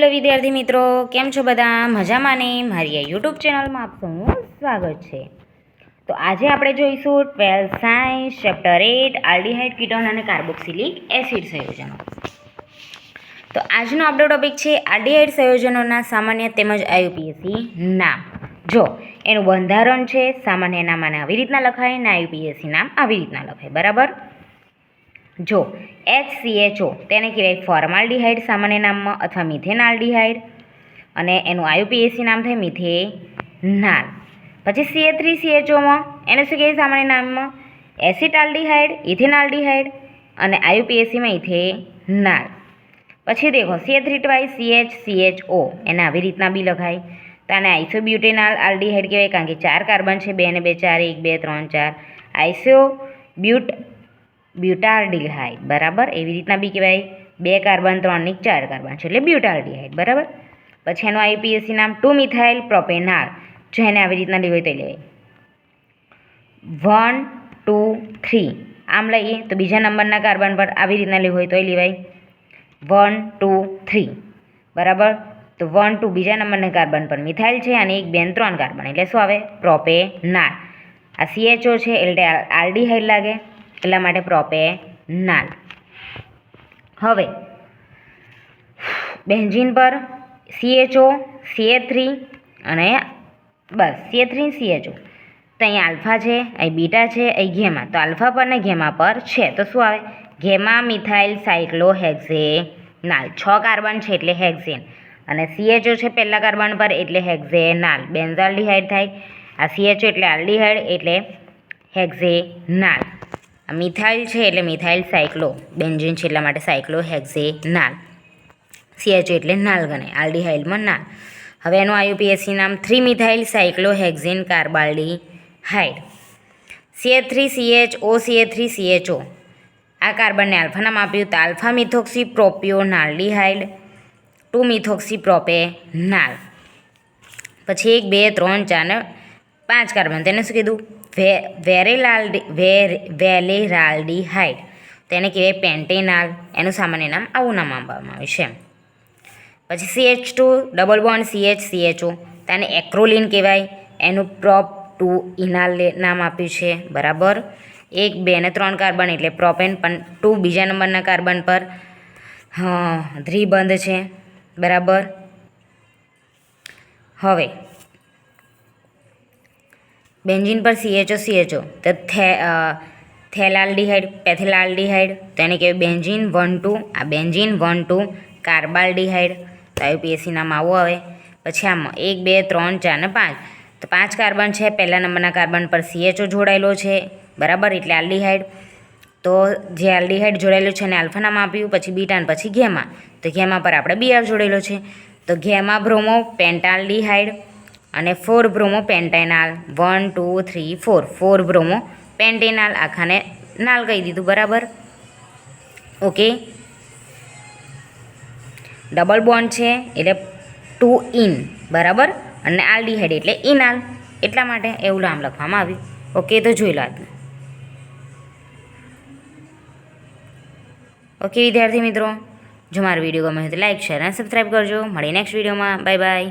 Hello વિદ્યાર્થી મિત્રો, કેમ છો બધા? મજામાં ને? મારી આ યુટ્યુબ ચેનલમાં આપ સૌનું સ્વાગત છે. તો આજે આપણે જોઈશું 12th science chapter 8 aldehyde ketone અને કાર્બોક્સિલિક એસિડ સંયોજનો. તો આજનો આપણો ટોપિક છે આલ્ડીહાઇડ સંયોજનોના સામાન્ય તેમજ આઈયુપીએસી નામ. જો એનું બંધારણ છે, સામાન્ય નામ આને આવી રીતના લખાય ને આઈયુપીએસી નામ આવી રીતના લખાય, બરાબર? જો HCHO તેને કહેવાય ફોર્માલ્ડીહાઇડ સામાન્ય નામમાં અથવા મિથેનાલ્ડીહાઇડ, અને એનું આઈયુપીએસી નામ થાય મિથેનાલ. પછી CH3CHOમાં એને શું કહેવાય સામાન્ય નામમાં? એસિટાલ્ડીહાઇડ, ઇથેનાલ્ડીહાઇડ, અને આઈયુપીએસીમાં ઇથેનાલ. પછી દેખો CH3CHO એને આવી રીતના બી લખાય. તો આને આઇસોબ્યુટેનાલ આલ્ડીહાઇડ કહેવાય, કારણ કે 4 કાર્બન છે, 2 ને 2 4, 1 2 3 4, બ્યુટાલ્ડીહાઇડ, બરાબર? એવી રીતના બી કહેવાય, 2 કાર્બન 3 ને 4 કાર્બન છે એટલે બ્યુટાલ્ડીહાઇડ, બરાબર? પછી એનું આઈયુપીએસી નામ 2 મિથાઇલ પ્રોપેનાલ. જો એને આવી રીતના લેવાય તો લેવાય 1 2 3, આમ લઈએ તો બીજા નંબરના કાર્બન પર આવી રીતના લેવું હોય તો લેવાય 1 2 3, બરાબર? તો 1 2 બીજા નંબરના કાર્બન પર મિથાઇલ છે અને 1 2 3 કાર્બન એટલે શું આવે? પ્રોપેનાલ. આ CHO છે એટલે આલ્ડીહાઇડ લાગે, એટલા માટે પ્રોપેનાલ. હવે બેન્ઝીન પર CHO, CH3 અને બસ CH3 CHO. તો અહીંયા આલ્ફા છે, અહીં બીટા છે, અહીં ઘેમા. તો આલ્ફા પર ને ઘેમા પર છે તો શું આવે? ઘેમા મિથાઇલ સાયક્લોહેક્ઝેનાલ. 6 કાર્બન છે એટલે હેક્ઝેન, અને CHO છે પહેલા કાર્બન પર એટલે હેક્ઝેનાલ. બેન્ઝાલ્ડીહાઇડ થાય. આ CHO એટલે આલ્ડીહાઇડ એટલે હેક્ઝેનાલ. આ મિથાઇલ છે એટલે મિથાઇલ સાયક્લો, બેન્ઝીન છે એટલા માટે સાયક્લોહેક્ઝેનાલ. CHO એટલે નાલ ગણાય, આલ્ડીહાઇડમાં નાલ. હવે એનું આઈયુપીએસી નામ 3 મિથાઇલ સાયક્લોહેક્ઝેન કાર્બાલ્ડીહાઇડ. CH3CHO CH3CHO આ કાર્બનને આલ્ફા નામ આપ્યું તો આલ્ફા મિથોક્સી પ્રોપિયોનાલ્ડીહાઇડ, 2 મિથોક્સી પ્રોપેનાલ. પછી 1 2 3 4 ને 5 કાર્બન, તેને શું કીધું? વેલેરાલ્ડીહાઇડ. તેને કહેવાય પેન્ટેનાલ. એનું સામાન્ય નામ આવું નામ આપવામાં આવે છે. પછી CH2 ડબલ બોન્ડ CH તેને એક્રોલિન કહેવાય. એનું પ્રોપ 2 ઇનાલ નામ આપ્યું છે, બરાબર? 1 2 ને 3 કાર્બન એટલે પ્રોપેન, પણ 2 બીજા નંબરના કાર્બન પર દ્વિબંધ છે, બરાબર? હવે બેન્ઝીન પર CHO તો થેલાલ્ડીહાઇડ, પેથેલાલ્ડીહાઇડ. તો એને કહેવાય બેન્ઝીન 1 2. આ બેન્ઝીન 1 2 કાર્બાલ્ડીહાઇડ. તો આઈયુપીએસી નામ આવું આવે. પછી આમાં 1 2 3 4 ને 5, તો 5 કાર્બન છે, પહેલા નંબરના કાર્બન પર CHO જોડાયેલો છે, બરાબર? એટલે આલ્ડીહાઇડ. તો જે આલ્ડીહાઇડ જોડાયેલું છે એને આલ્ફા નામ આપ્યું. પછી બીટા, પછી ઘેમા. તો ઘેમા પર આપણે BR જોડેલો છે, તો ઘેમા બ્રોમો પેન્ટાલ્ડીહાઇડ અને 4 બ્રોમો પેન્ટેનાલ. 1 2 3 4, 4 બ્રોમો પેન્ટેનાલ. આખાને નાલ કહી દીધું, બરાબર? ઓકે. ડબલ બોન્ડ છે એટલે 2 ઇન, બરાબર? અને આલ્ડીહાઇડ એટલે ઇનાલ, એટલા માટે એવું નામ લખવામાં આવ્યું. ઓકે, તો જોઈ લો આજનું. ઓકે વિદ્યાર્થી મિત્રો, જો મારો વિડીયો ગમે તો લાઈક શેર અને સબસ્ક્રાઈબ કરજો. મળીએ નેક્સ્ટ વિડીયોમાં. Bye bye.